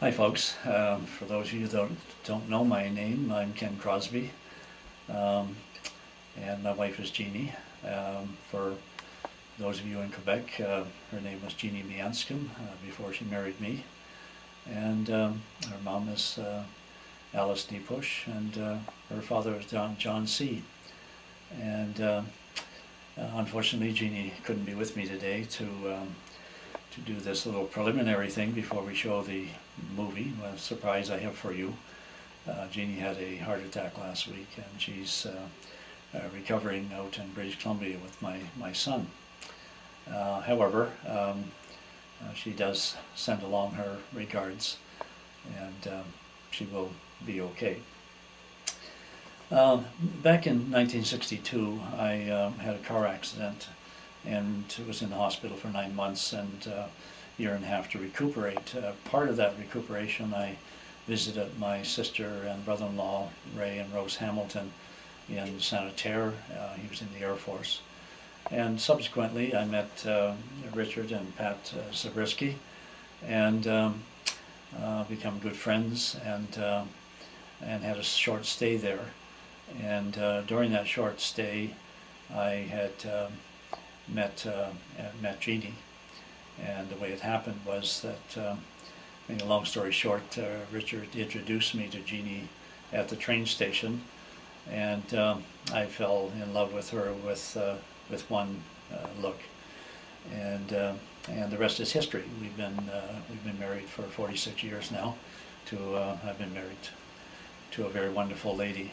Hi folks, for those of you that don't know my name, I'm Ken Crosby, um, and my wife is Jeannie. For those of you in Quebec, her name was Jeannie Mianscombe before she married me, and her mom is Alice D. Push, and her father is John C. And unfortunately Jeannie couldn't be with me today to do this little preliminary thing before we show the movie. A surprise I have for you. Jeannie had a heart attack last week, and she's recovering out in British Columbia with my son. However, she does send along her regards, and she will be okay. Back in 1962, I had a car accident and was in the hospital for 9 months and a year and a half to recuperate. Part of that recuperation, I visited my sister and brother-in-law, Ray and Rose Hamilton, in Sanitaire. He was in the Air Force. And subsequently, I met Richard and Pat Zabriskie, and become good friends, and had a short stay there. And during that short stay, I had met Jeannie, and the way it happened was that, a long story short, Richard introduced me to Jeannie at the train station, and I fell in love with her with one look, and the rest is history. We've been married for 46 years now. I've been married to a very wonderful lady.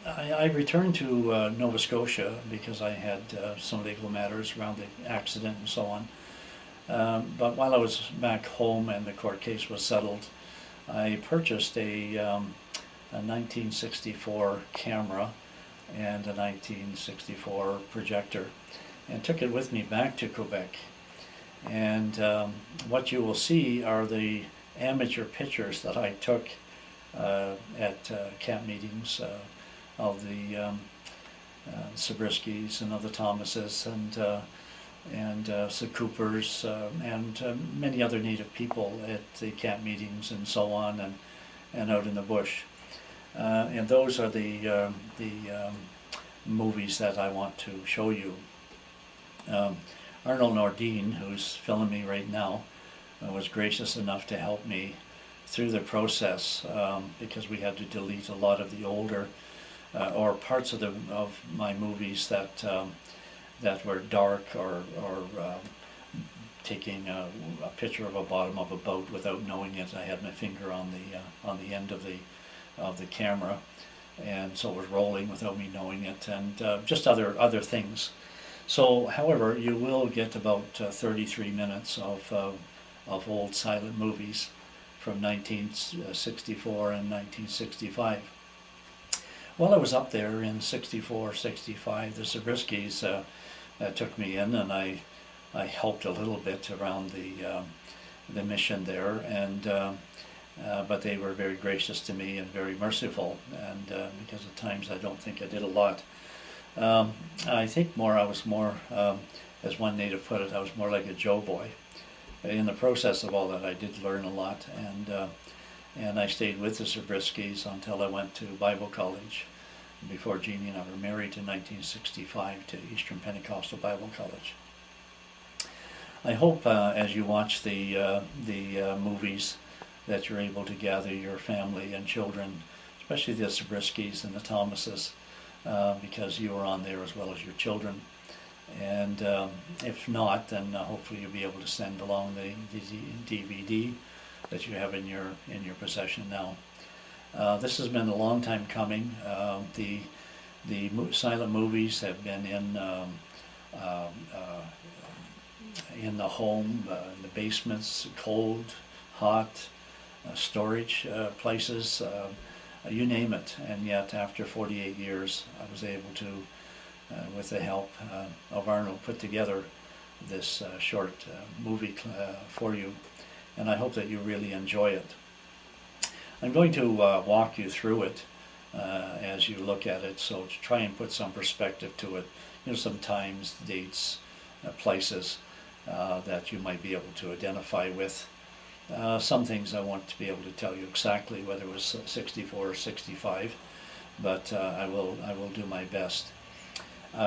I returned to Nova Scotia because I had some legal matters around the accident and so on. But while I was back home and the court case was settled, I purchased a 1964 camera and a 1964 projector and took it with me back to Quebec. And what you will see are the amateur pictures that I took at camp meetings of the Zabriskis and of the Thomases and the Coopers and many other Native people at the camp meetings and so on, and out in the bush. And those are the movies that I want to show you. Arnold Nordine, who's filming me right now, was gracious enough to help me through the process, because we had to delete a lot of the older or parts of my movies that were dark, or taking a picture of a bottom of a boat without knowing it. I had my finger on the end of the camera, and so it was rolling without me knowing it, and just other things. So, however, you will get about 33 minutes of old silent movies from 1964 and 1965. While I was up there in 64, 65, the Zabriskis took me in, and I helped a little bit around the mission there, and but they were very gracious to me and very merciful, and because at times I don't think I did a lot. I think I was more, as one native put it, I was more like a Joe boy. In the process of all that, I did learn a lot, and I stayed with the Zabriskis until I went to Bible college, before Jeannie and I were married in 1965 to Eastern Pentecostal Bible College. I hope as you watch the movies that you're able to gather your family and children, especially the Zabriskis and the Thomases, because you are on there as well as your children. And if not, then hopefully you'll be able to send along the DVD that you have in your possession now. This has been a long time coming. The silent movies have been in the home, in the basements, cold, hot, storage places, you name it. And yet, after 48 years, I was able to, with the help of Arnold, put together this short movie for you, and I hope that you really enjoy it. I'm going to walk you through it as you look at it, so to try and put some perspective to it, some times, dates, places that you might be able to identify with. Some things I want to be able to tell you exactly whether it was 64 or 65, but I will do my best.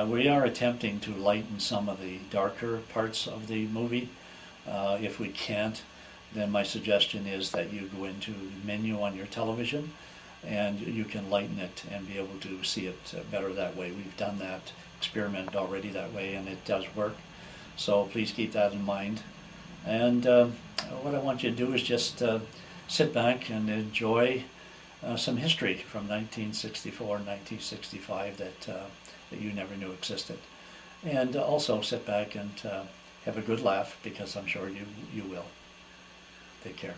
We are attempting to lighten some of the darker parts of the movie. If we can't, then my suggestion is that you go into the menu on your television and you can lighten it and be able to see it better that way. We've done that, experimented already that way, and it does work. So please keep that in mind. And what I want you to do is just sit back and enjoy some history from 1964 and 1965 that you never knew existed. And also sit back and have a good laugh, because I'm sure you will. Take care.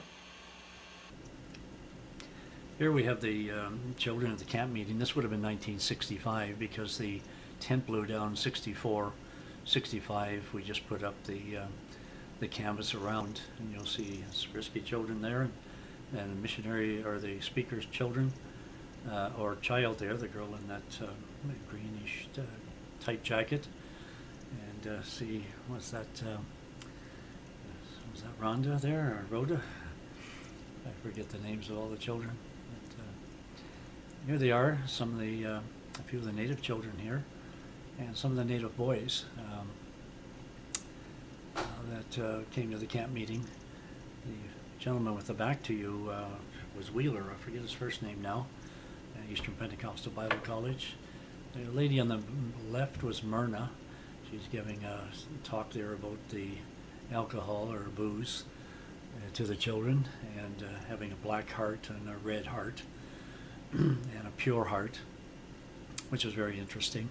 Here we have the children at the camp meeting. This would have been 1965 because the tent blew down 64, 65. We just put up the canvas around, and you'll see Zabriskie children there, and the missionary or the speaker's children, or child there, the girl in that greenish type jacket. And see, what's that? Was that Rhonda there, or Rhoda? I forget the names of all the children. But, here they are, some of the, a few of the native children here, and some of the native boys that came to the camp meeting. The gentleman with the back to you was Wheeler, I forget his first name now, at Eastern Pentecostal Bible College. The lady on the left was Myrna. She's giving a talk there about the alcohol or booze to the children, and having a black heart and a red heart and a pure heart, which is very interesting.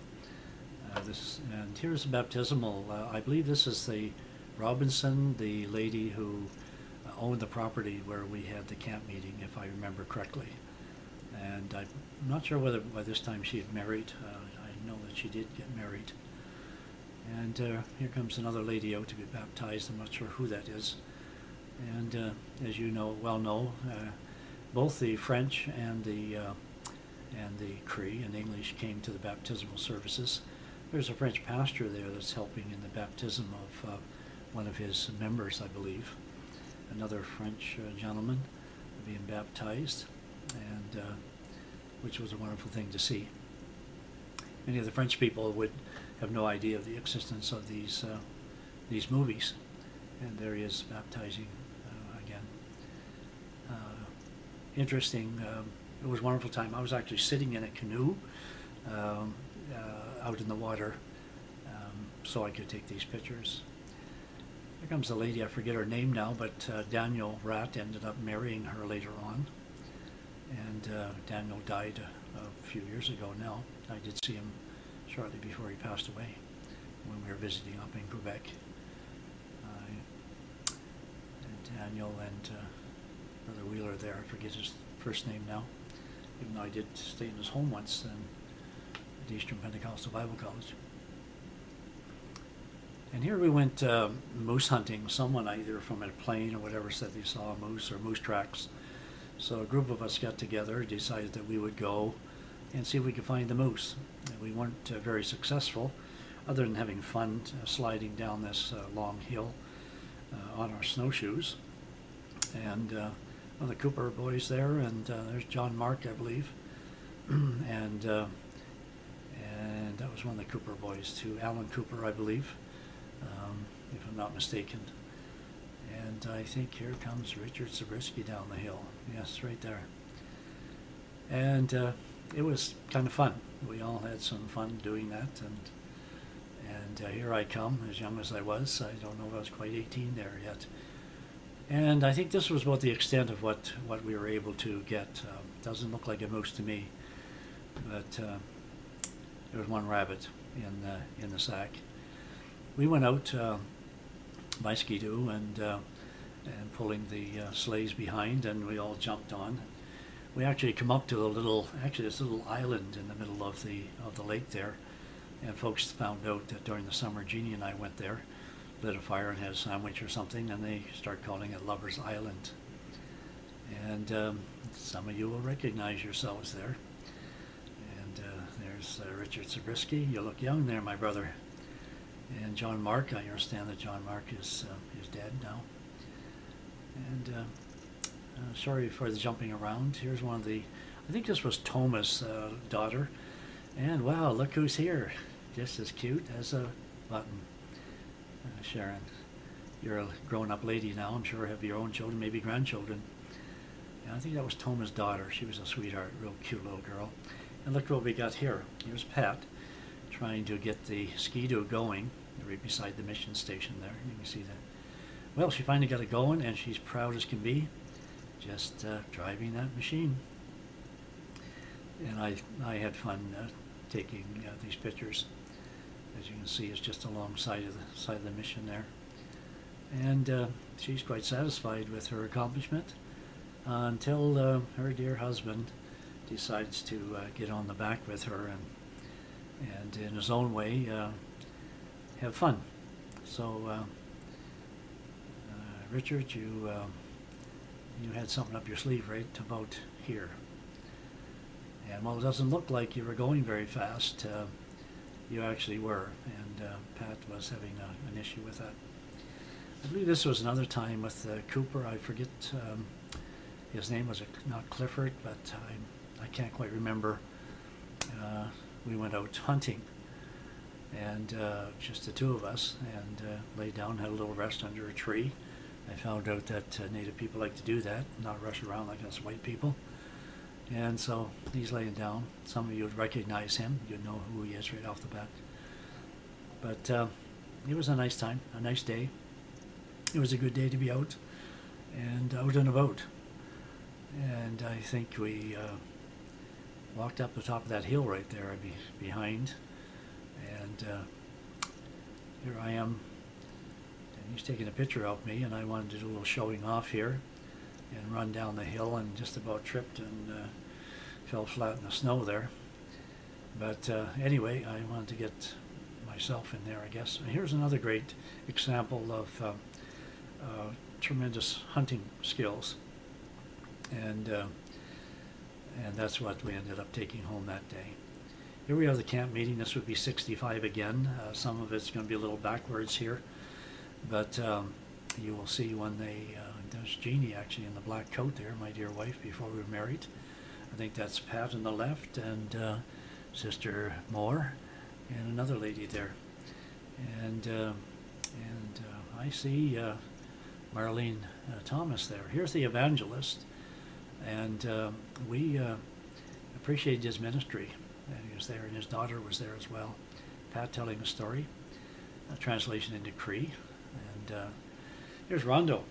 And here's the baptismal. I believe this is the Robinson, the lady who owned the property where we had the camp meeting, if I remember correctly. And I'm not sure whether by this time she had married. I know that she did get married. And here comes another lady out to be baptized. I'm not sure who that is. And as you know, both the French and the Cree and English came to the baptismal services. There's a French pastor there that's helping in the baptism of one of his members, I believe. Another French gentleman being baptized, and which was a wonderful thing to see. Many of the French people would have no idea of the existence of these movies, and there he is baptizing again. Interesting. It was a wonderful time. I was actually sitting in a canoe out in the water, so I could take these pictures. Here comes a lady, I forget her name now, but Daniel Ratt ended up marrying her later on, and Daniel died a few years ago now. I did see him shortly before he passed away when we were visiting up in Quebec. And Daniel and Brother Wheeler there, I forget his first name now, even though I did stay in his home once at the Eastern Pentecostal Bible College. And here we went moose hunting. Someone either from a plane or whatever said they saw a moose or moose tracks. So a group of us got together, decided that we would go and see if we could find the moose. And we weren't very successful, other than having fun sliding down this long hill on our snowshoes. And one of the Cooper boys there, and there's John Mark, I believe. And that was one of the Cooper boys too, Alan Cooper, I believe. If I'm not mistaken. And I think here comes Richard Zabriskie down the hill. Yes, right there. And it was kind of fun. We all had some fun doing that. And here I come, as young as I was. I don't know if I was quite 18 there yet. And I think this was about the extent of what we were able to get. Doesn't look like a moose to me, but there was one rabbit in the sack. We went out by Skidoo and pulling the sleighs behind, and we all jumped on. We actually come up to this little island in the middle of the lake there, and folks found out that during the summer Jeannie and I went there, lit a fire and had a sandwich or something, and they start calling it Lover's Island. And some of you will recognize yourselves there. And there's Richard Zabriskie. You look young there, my brother. And John Mark, I understand that John Mark is dead now. And sorry for the jumping around. Here's one of the, I think this was Thomas' daughter. And wow, look who's here. Just as cute as a button. Sharon, you're a grown-up lady now. I'm sure have your own children, maybe grandchildren. And I think that was Thomas' daughter. She was a sweetheart, real cute little girl. And look what we got here. Here's Pat trying to get the Ski-Doo going right beside the mission station there. You can see that. Well, she finally got it going, and she's proud as can be, just driving that machine. And I had fun taking these pictures. As you can see, it's just alongside of the mission there. And she's quite satisfied with her accomplishment until her dear husband decides to get on the back with her and in his own way have fun. So Richard, you had something up your sleeve right about here. And while it doesn't look like you were going very fast, you actually were, and Pat was having an issue with that. I believe this was another time with Cooper. I forget his name. Was not Clifford, but I can't quite remember. We went out hunting, and just the two of us, and laid down, had a little rest under a tree. I found out that Native people like to do that, not rush around like us white people. And so he's laying down. Some of you would recognize him. You'd know who he is right off the bat. But it was a nice time, a nice day. It was a good day to be out and out and about. And I think we walked up the top of that hill right there behind. And here I am. And he's taking a picture of me, and I wanted to do a little showing off here and run down the hill, and just about tripped and fell flat in the snow there. But anyway, I wanted to get myself in there, I guess. And here's another great example of tremendous hunting skills, and that's what we ended up taking home that day. Here we have the camp meeting. This would be 65 again. Some of it's going to be a little backwards here, but you will see when there's Jeannie actually in the black coat there, my dear wife, before we were married. I think that's Pat on the left, and Sister Moore, and another lady there. And I see Marlene Thomas there. Here's the evangelist, and we appreciated his ministry. And he was there, and his daughter was there as well. Pat telling a story, a translation into Cree. And here's Rondo.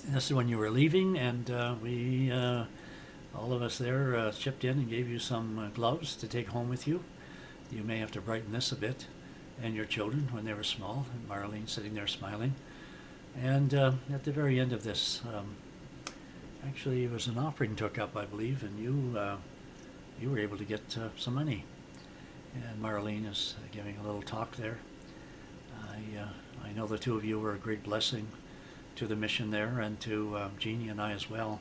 This is when you were leaving, and we, all of us there, chipped in and gave you some gloves to take home with you. You may have to brighten this a bit, and your children when they were small, and Marlene sitting there smiling. And at the very end of this, actually it was an offering took up, I believe, and you were able to get some money. And Marlene is giving a little talk there. I know the two of you were a great blessing to the mission there, and to Jeannie and I as well.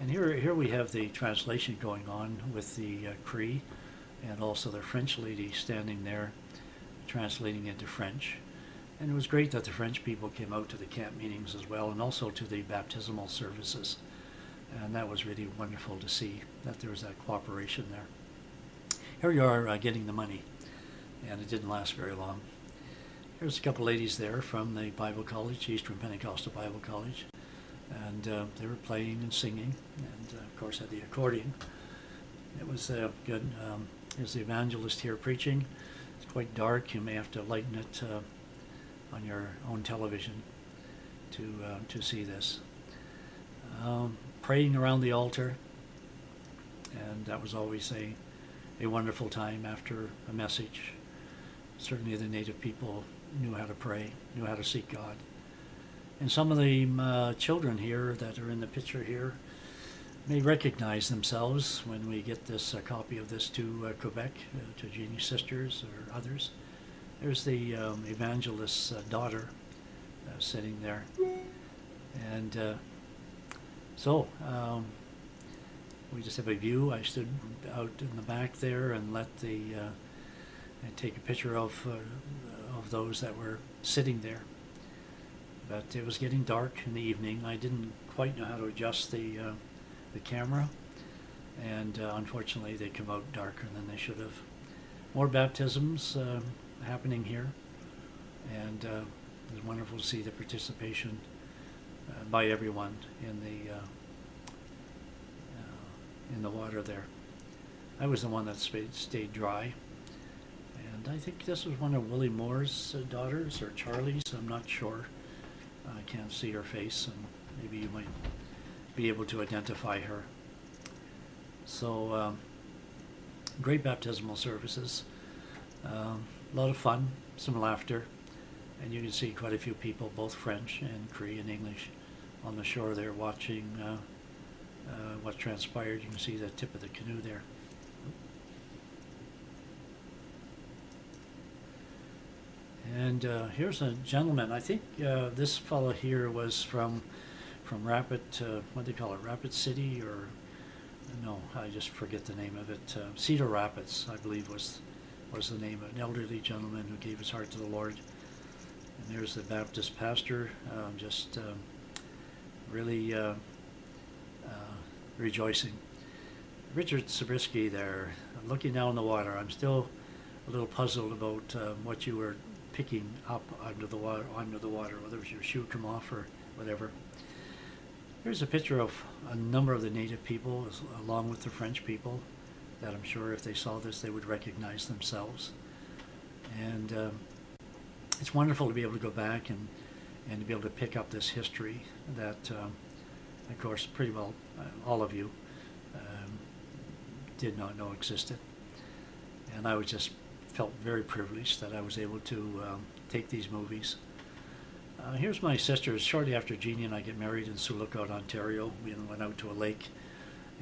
And here we have the translation going on with the Cree, and also the French lady standing there translating into French. And it was great that the French people came out to the camp meetings as well, and also to the baptismal services. And that was really wonderful to see that there was that cooperation there. Here you are getting the money, and it didn't last very long. There's a couple ladies there from the Bible College, Eastern Pentecostal Bible College, and they were playing and singing, and of course had the accordion. It was good. There's the evangelist here preaching. It's quite dark. You may have to lighten it on your own television to see this. Praying around the altar, and that was always a wonderful time after a message. Certainly the Native people knew how to pray, knew how to seek God. And some of the children here that are in the picture here may recognize themselves when we get this copy of this to Quebec, to Jeannie's sisters or others. There's the evangelist's daughter sitting there. And so we just have a view. I stood out in the back there and let and take a picture of those that were sitting there. But it was getting dark in the evening. I didn't quite know how to adjust the camera, and unfortunately they come out darker than they should have. More baptisms happening here, and it was wonderful to see the participation by everyone in the water there. I was the one that stayed dry, and I think this was one of Willie Moore's daughters, or Charlie's, I'm not sure. I can't see her face, and maybe you might be able to identify her. So, great baptismal services, a lot of fun, some laughter, and you can see quite a few people, both French and Cree and English, on the shore there watching what transpired. You can see the tip of the canoe there. And here's a gentleman. I think this fellow here was from Rapid, what do they call it, Rapid City, or no, I just forget the name of it. Cedar Rapids, I believe, was the name. An elderly gentleman who gave his heart to the Lord. And there's the Baptist pastor, just really rejoicing. Richard Zabriskie there, looking down the water. I'm still a little puzzled about what you were picking up under the water, whether it was your shoe come off or whatever. Here's a picture of a number of the native people, along with the French people, that I'm sure if they saw this, they would recognize themselves. And it's wonderful to be able to go back and to be able to pick up this history that, of course, pretty well all of you did not know existed. And I was just felt very privileged that I was able to take these movies. Here's my sisters. Shortly after Jeannie and I get married in Sioux Lookout, Ontario, we went out to a lake,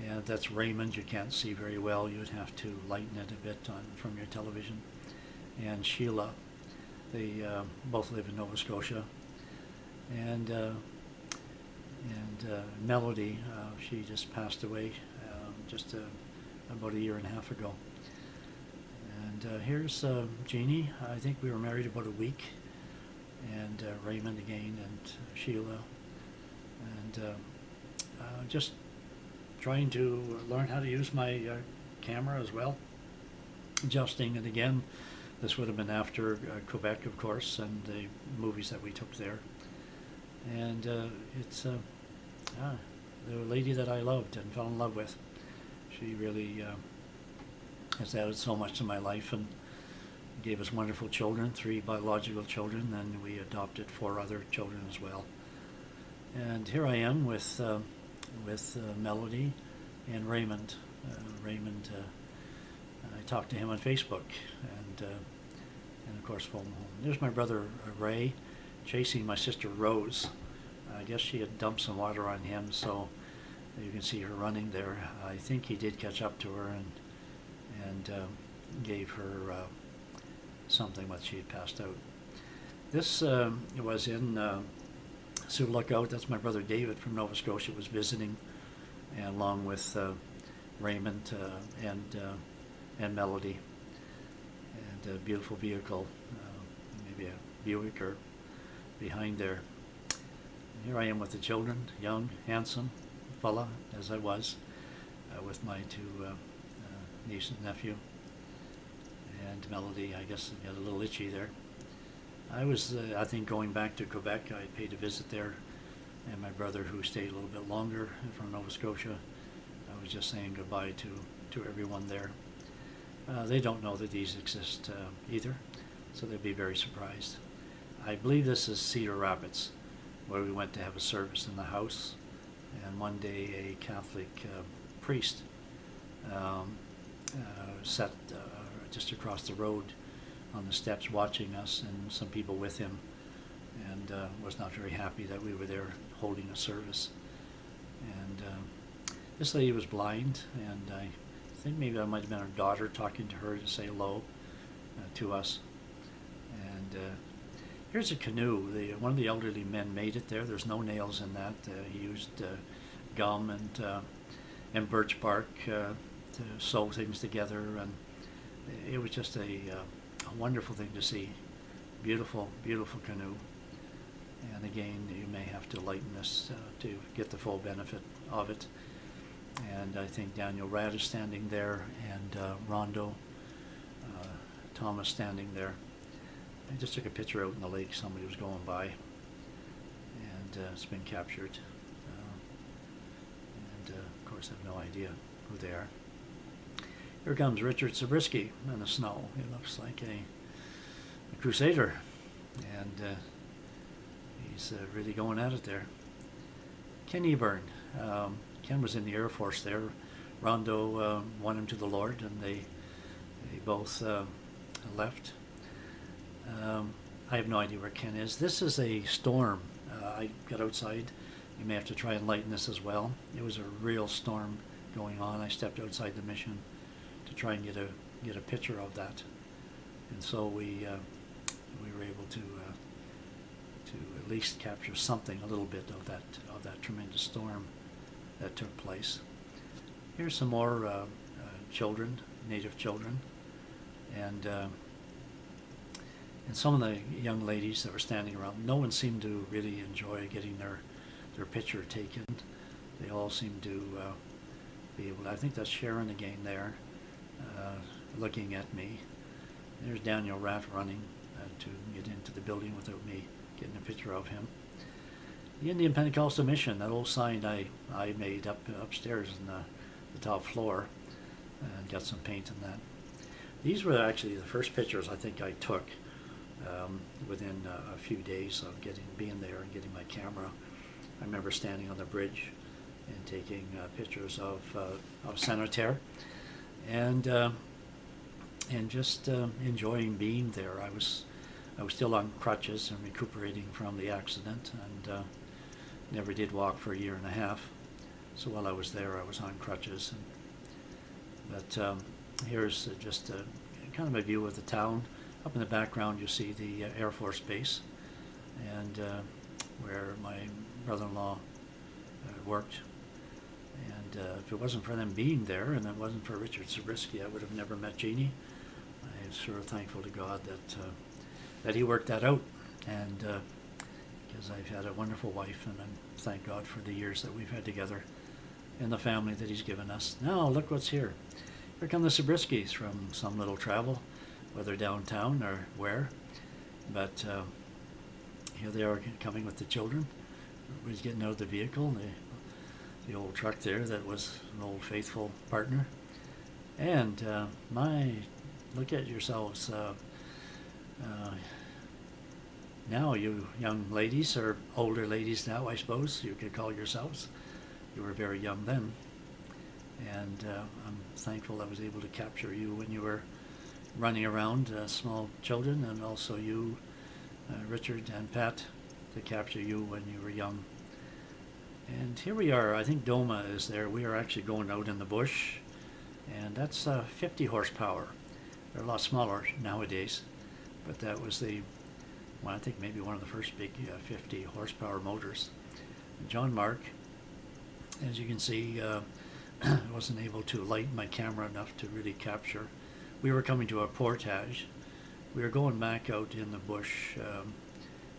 and that's Raymond. You can't see very well. You'd have to lighten it a bit from your television. And Sheila. They both live in Nova Scotia. And Melody, she just passed away just about a year and a half ago. And here's Jeannie. I think we were married about a week. And Raymond again, and Sheila. And just trying to learn how to use my camera as well. Adjusting it again. This would have been after Quebec, of course, and the movies that we took there. And it's the lady that I loved and fell in love with. She really has added so much to my life and gave us wonderful children, 3 biological children, and we adopted 4 other children as well. And here I am with Melody and Raymond. Raymond, I talked to him on Facebook, and of course phone home. There's my brother Ray chasing my sister Rose. I guess she had dumped some water on him, so you can see her running there. I think he did catch up to her and gave her something what she had passed out. This was in Sioux Lookout. That's my brother David from Nova Scotia was visiting, and along with Raymond and Melody, and a beautiful vehicle, maybe a Buick or behind there. And here I am with the children, young, handsome fella as I was, with my 2 niece and nephew. And Melody, I guess, got a little itchy there. I was, I think, going back to Quebec. I paid a visit there, and my brother, who stayed a little bit longer from Nova Scotia, I was just saying goodbye to everyone there. They don't know that these exist either, so they'll be very surprised. I believe this is Cedar Rapids, where we went to have a service in the house, and one day a Catholic priest sat just across the road on the steps watching us, and some people with him, and was not very happy that we were there holding a service. And this lady was blind, and I think maybe that might have been her daughter talking to her to say hello to us. And here's a canoe. One of the elderly men made it there. There's no nails in that. He used gum and birch bark to sew things together, and it was just a wonderful thing to see. Beautiful, beautiful canoe. And again, you may have to lighten this to get the full benefit of it. And I think Daniel Rad is standing there, and Rondo Thomas standing there. I just took a picture out in the lake. Somebody was going by, and it's been captured. Of course, I have no idea who they are. Here comes Richard Zabriskie in the snow. He looks like a crusader, and he's really going at it there. Ken Eburn. Ken was in the Air Force there. Rondo won him to the Lord, and they both left. I have no idea where Ken is. This is a storm. I got outside. You may have to try and lighten this as well. It was a real storm going on. I stepped outside the mission to try and get a picture of that, and so we were able to at least capture something, a little bit of that tremendous storm that took place. Here's some more children, native children, and some of the young ladies that were standing around. No one seemed to really enjoy getting their picture taken. They all seemed to be able to. I think that's Sharon again there, looking at me. There's Daniel Ratt running to get into the building without me getting a picture of him. The Indian Pentecostal Mission, that old sign I made upstairs in the top floor, and got some paint in that. These were actually the first pictures I think I took within a few days of being there and getting my camera. I remember standing on the bridge and taking pictures of Senator, and just enjoying being there. I was still on crutches and recuperating from the accident, and never did walk for a year and a half. So while I was there, I was on crutches. But here's just kind of a view of the town. Up in the background, you see the Air Force Base, and where my brother-in-law worked. And if it wasn't for them being there, and it wasn't for Richard Zabriskie, I would have never met Jeannie. I'm sure thankful to God that he worked that out, and because I've had a wonderful wife, and I thank God for the years that we've had together and the family that he's given us. Now look what's here. Here come the Zabriskies from some little travel, whether downtown or where, but here they are coming with the children. Everybody's getting out of the vehicle, the old truck there that was an old faithful partner. And look at yourselves. Now you young ladies, or older ladies now, I suppose you could call yourselves. You were very young then. And I'm thankful I was able to capture you when you were running around, small children, and also you, Richard and Pat, to capture you when you were young. And here we are. I think Doma is there. We are actually going out in the bush, and that's 50 horsepower. They're a lot smaller nowadays, but that was I think maybe one of the first big 50 horsepower motors. And John Mark, as you can see, wasn't able to light my camera enough to really capture. We were coming to a portage. We were going back out in the bush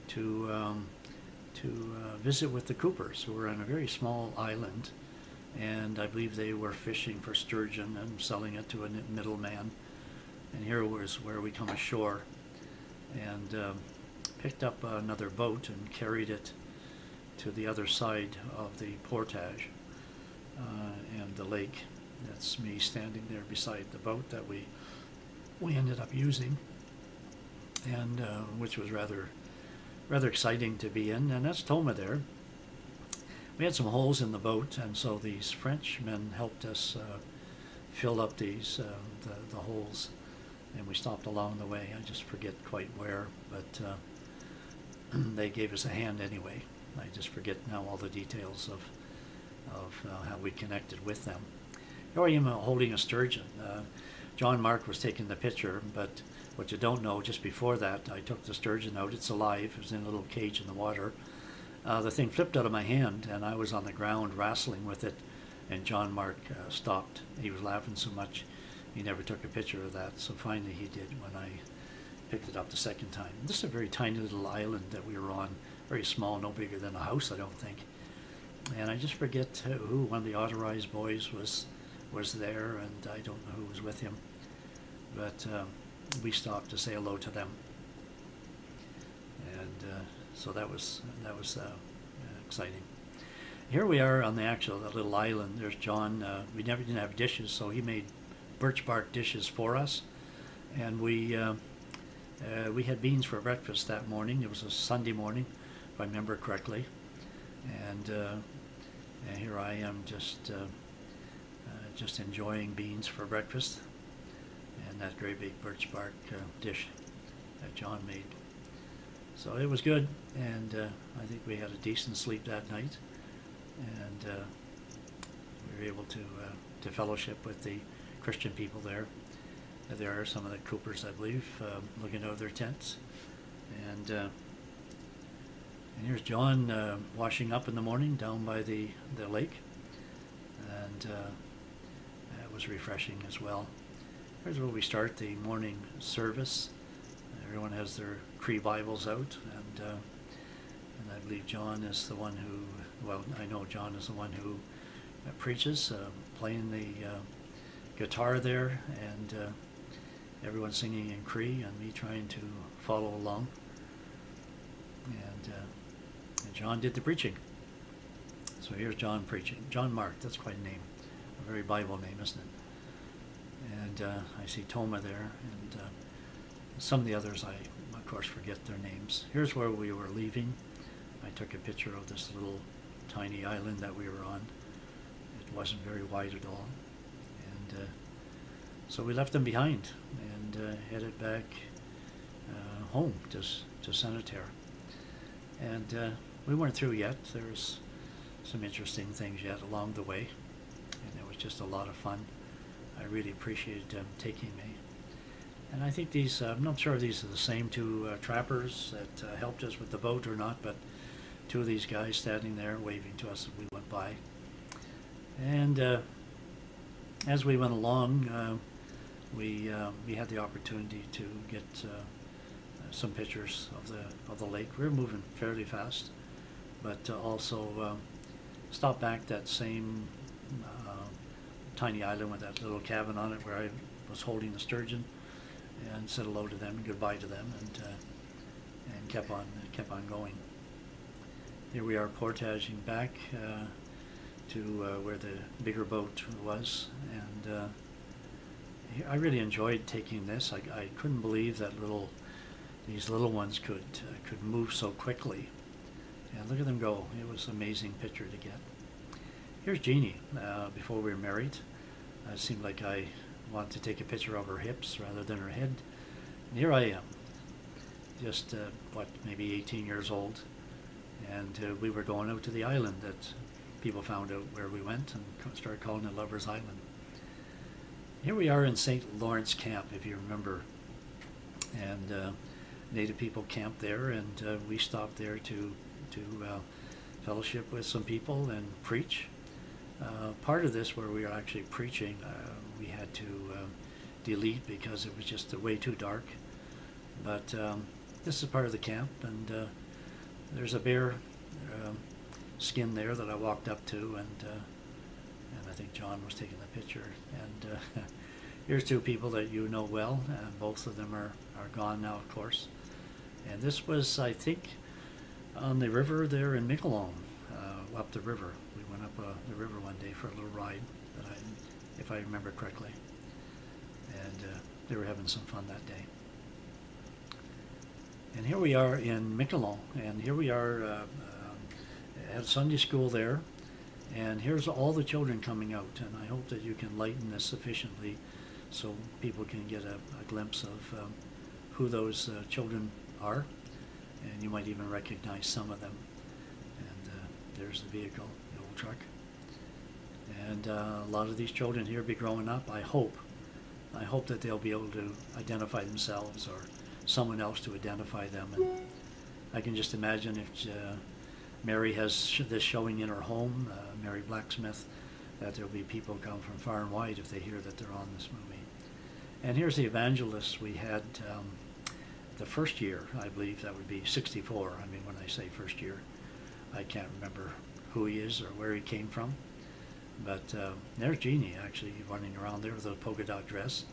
to visit with the Coopers, who were on a very small island, and I believe they were fishing for sturgeon and selling it to a middleman. And here was where we come ashore, and picked up another boat and carried it to the other side of the portage and the lake. That's me standing there beside the boat that we ended up using, and which was rather exciting to be in. And that's Toma there. We had some holes in the boat, and so these Frenchmen helped us fill up these the holes, and we stopped along the way. I just forget quite where, but they gave us a hand anyway. I just forget now all the details of how we connected with them. Here I am holding a sturgeon. John Mark was taking the picture, but what you don't know, just before that, I took the sturgeon out. It's alive. It was in a little cage in the water. The thing flipped out of my hand, and I was on the ground wrestling with it, and John Mark stopped. He was laughing so much, he never took a picture of that, so finally he did when I picked it up the second time. This is a very tiny little island that we were on, very small, no bigger than a house, I don't think. And I just forget who, one of the authorized boys was there, and I don't know who was with him. But we stopped to say hello to them. And so that was exciting. Here we are on the little island. There's John. We didn't have dishes, so he made birch bark dishes for us. And we had beans for breakfast that morning. It was a Sunday morning, if I remember correctly. And here I am just enjoying beans for breakfast, and that great big birch bark dish that John made. So it was good, and I think we had a decent sleep that night, and we were able to fellowship with the Christian people there. There are some of the Coopers, I believe, looking out of their tents, and here's John washing up in the morning down by the lake, and that was refreshing as well. Here's where we start the morning service. Everyone has their Cree Bibles out, and I believe John is the one who, well, I know John is the one who preaches, playing the guitar there, and everyone singing in Cree, and me trying to follow along. And John did the preaching. So here's John preaching. John Mark, that's quite a name. A very Bible name, isn't it? And I see Toma there, and some of the others I, of course, forget their names. Here's where we were leaving. I took a picture of this little tiny island that we were on. It wasn't very wide at all. And so we left them behind and headed back home to Sanitaire. And we weren't through yet. There was some interesting things yet along the way, and it was just a lot of fun. I really appreciated them taking me. And I think these, I'm not sure if these are the same two trappers that helped us with the boat or not, but two of these guys standing there waving to us as we went by. And as we went along, we had the opportunity to get some pictures of the lake. We were moving fairly fast, but also stopped back that same tiny island with that little cabin on it where I was holding the sturgeon, and said hello to them and goodbye to them, and kept on going. Here we are portaging back to where the bigger boat was, and I really enjoyed taking this. I couldn't believe that these little ones could move so quickly. And look at them go. It was an amazing picture to get. Here's Jeannie before we were married. It seemed like I wanted to take a picture of her hips rather than her head. And here I am, just maybe 18 years old, and we were going out to the island that people found out where we went and started calling it Lover's Island. Here we are in St. Lawrence Camp, if you remember, and Native people camped there, and we stopped there to fellowship with some people and preach. Part of this where we were actually preaching, we had to delete because it was just way too dark. But this is part of the camp, and there's a bear skin there that I walked up to, and I think John was taking the picture. And here's two people that you know well, and both of them are gone now, of course. And this was, I think, on the river there in Miquelon, up the river. We went up the river one day for a little ride, if I remember correctly. And they were having some fun that day. And here we are in Miquelon, and here we are at Sunday school there, and here's all the children coming out, and I hope that you can lighten this sufficiently so people can get a glimpse of who those children are, and you might even recognize some of them. And there's the vehicle, the old truck. And a lot of these children here be growing up. I hope that they'll be able to identify themselves or someone else to identify them. And I can just imagine if Mary has this showing in her home, Mary Blacksmith, that there'll be people come from far and wide if they hear that they're on this movie. And here's the evangelists we had the first year, I believe that would be 64. I mean, when I say first year. I can't remember who he is or where he came from. But there's Jeannie actually running around there with a polka dot dress.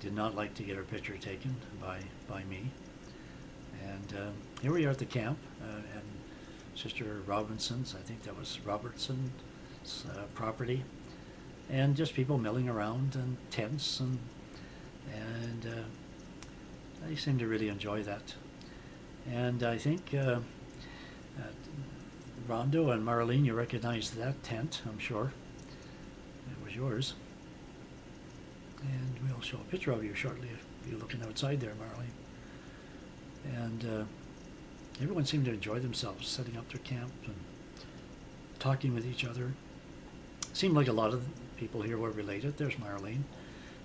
Did not like to get her picture taken by me. And here we are at the camp, and Sister Robinson's, I think that was Robertson's property, and just people milling around and tents, and they seem to really enjoy that. And I think Rondo and Marlene, you recognize that tent, I'm sure. It was yours. And we'll show a picture of you shortly if you're looking outside there, Marlene. And everyone seemed to enjoy themselves setting up their camp and talking with each other. Seemed like a lot of people here were related. There's Marlene.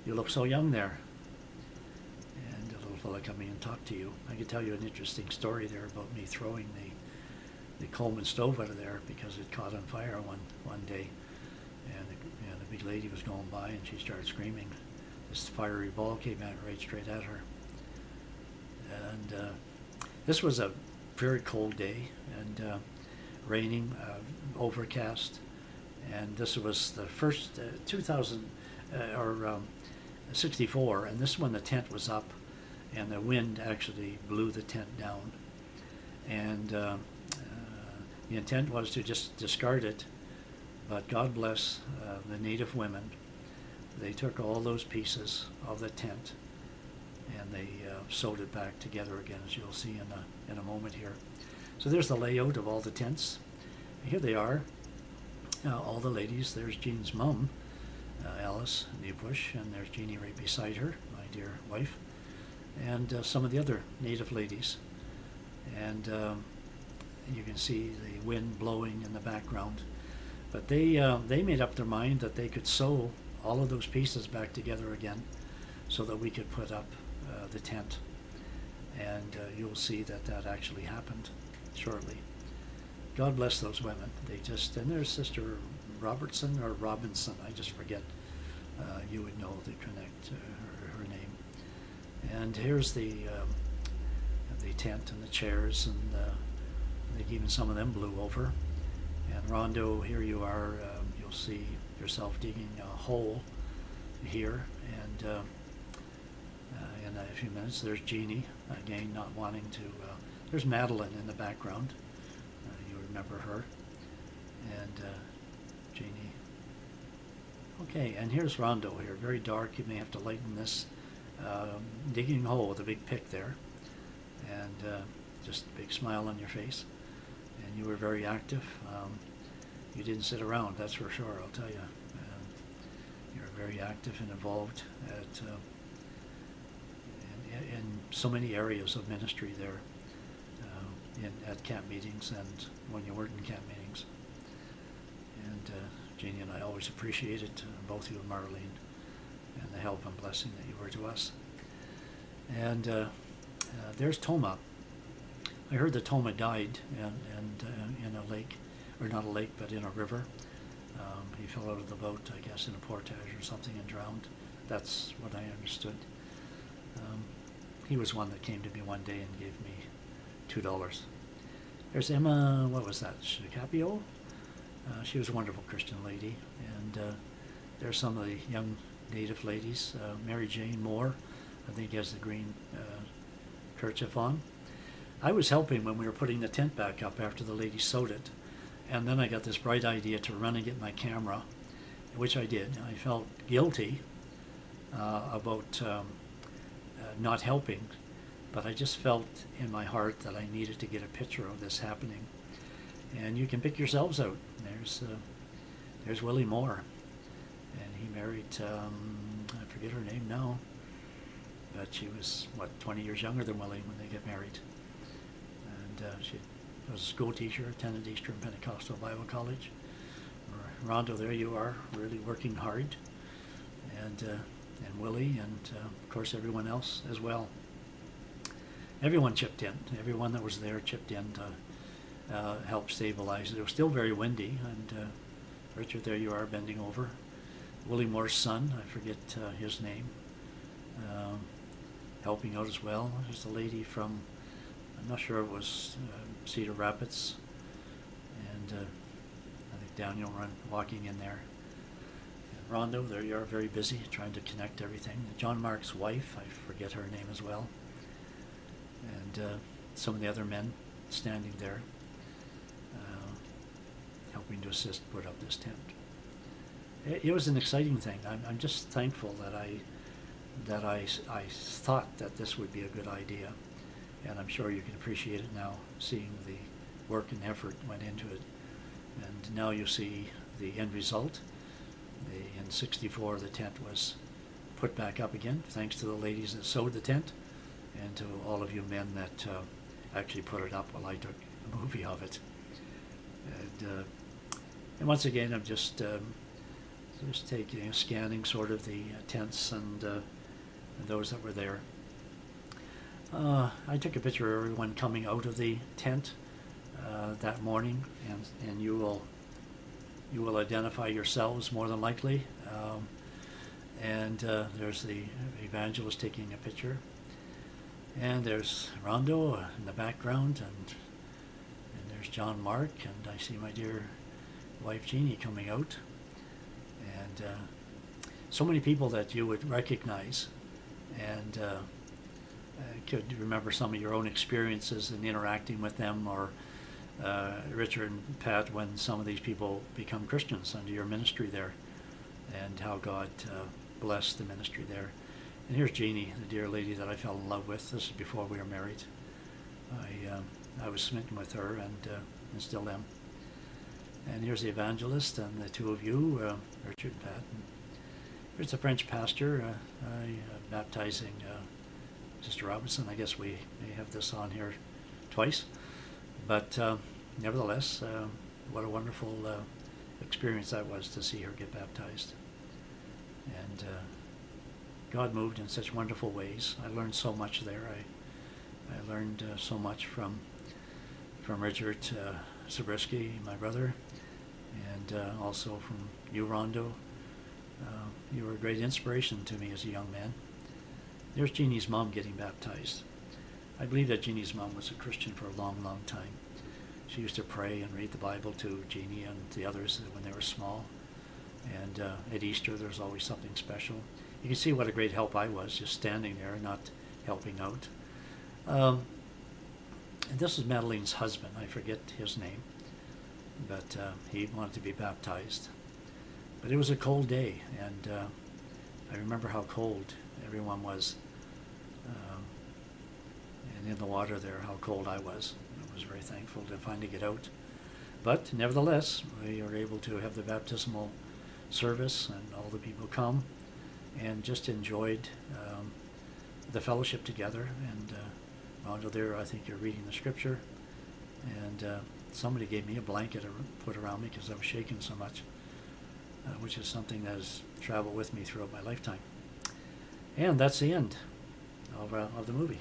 You look so young there. And a little fella coming and talk to you. I could tell you an interesting story there about me throwing the Coleman stove out of there because it caught on fire one day. And the big lady was going by and she started screaming. This fiery ball came out right straight at her. And this was a very cold day and raining, overcast. And this was the first 64, and this is when the tent was up and the wind actually blew the tent down. And the intent was to just discard it, but God bless the Native women. They took all those pieces of the tent and they sewed it back together again, as you'll see in a moment here. So there's the layout of all the tents. Here they are, all the ladies. There's Jean's mom, Alice Newbush, and there's Jeannie right beside her, my dear wife, and some of the other Native ladies. And you can see the wind blowing in the background. But they made up their mind that they could sew all of those pieces back together again so that we could put up the tent. And you'll see that actually happened shortly. God bless those women. And there's Sister Robertson or Robinson, I just forget. You would know to connect her name. And here's the tent and the chairs, and I think even some of them blew over. And Rondo, here you are, you'll see yourself digging a hole here, and in a few minutes there's Jeannie, again not wanting to, there's Madeline in the background, you remember her, and Jeannie. Okay, and here's Rondo here, very dark, you may have to lighten this, digging a hole with a big pick there, and just a big smile on your face. And you were very active. You didn't sit around, that's for sure, I'll tell you. You were very active and involved in so many areas of ministry there, at camp meetings and when you weren't in camp meetings. And Jeannie and I always appreciated both you and Marlene and the help and blessing that you were to us. And there's Toma. I heard that Toma died in a lake, or not a lake, but in a river. He fell out of the boat, I guess, in a portage or something and drowned. That's what I understood. He was one that came to me one day and gave me $2. There's Emma, what was that, Shicapio? She was a wonderful Christian lady. And there's some of the young Native ladies. Mary Jane Moore, I think, has the green kerchief on. I was helping when we were putting the tent back up after the lady sewed it, and then I got this bright idea to run and get my camera, which I did. I felt guilty about not helping, but I just felt in my heart that I needed to get a picture of this happening. And you can pick yourselves out. There's Willie Moore, and he married, I forget her name now, but she was, 20 years younger than Willie when they get married. And she was a school teacher, attended Eastern Pentecostal Bible College. Rondo, there you are, really working hard. And Willie, and of course everyone else as well. Everyone chipped in. Everyone that was there chipped in to help stabilize it. It was still very windy, and Richard, there you are, bending over. Willie Moore's son, I forget his name, helping out as well. There's a lady from, I'm not sure it was Cedar Rapids, and I think Daniel walking in there. And Rondo, there you are, very busy trying to connect everything. John Mark's wife, I forget her name as well, and some of the other men standing there, helping to assist put up this tent. It was an exciting thing. I'm just thankful that I thought that this would be a good idea, and I'm sure you can appreciate it now, seeing the work and effort went into it. And now you see the end result. In '64, the tent was put back up again, thanks to the ladies that sewed the tent, and to all of you men that actually put it up while I took a movie of it. And once again, I'm just taking, scanning sort of the tents and those that were there. I took a picture of everyone coming out of the tent that morning, and you will identify yourselves more than likely. And there's the evangelist taking a picture, and there's Rondo in the background, and there's John Mark, and I see my dear wife Jeannie coming out, and so many people that you would recognize, and could remember some of your own experiences in interacting with them, or Richard and Pat, when some of these people become Christians under your ministry there, and how God blessed the ministry there. And here's Jeannie, the dear lady that I fell in love with. This is before we were married. I was smitten with her, and still am. And here's the evangelist and the two of you, Richard and Pat. And here's the French pastor baptizing Sister Robinson. I guess we may have this on here twice. But nevertheless, what a wonderful experience that was to see her get baptized. And God moved in such wonderful ways. I learned so much there. I learned so much from Richard Zabriskie, my brother, and also from you, Rondo. You were a great inspiration to me as a young man. There's Jeannie's mom getting baptized. I believe that Jeannie's mom was a Christian for a long, long time. She used to pray and read the Bible to Jeannie and the others when they were small. And at Easter, there's always something special. You can see what a great help I was, just standing there, not helping out. And this is Madeline's husband. I forget his name, but he wanted to be baptized. But it was a cold day, and I remember how cold everyone was. And in the water there, how cold I was. I was very thankful to finally get out. But nevertheless, we were able to have the baptismal service, and all the people come, and just enjoyed the fellowship together. And Rondo there, I think you're reading the scripture, and somebody gave me a blanket to put around me because I was shaking so much, which is something that has traveled with me throughout my lifetime. And that's the end of the movie.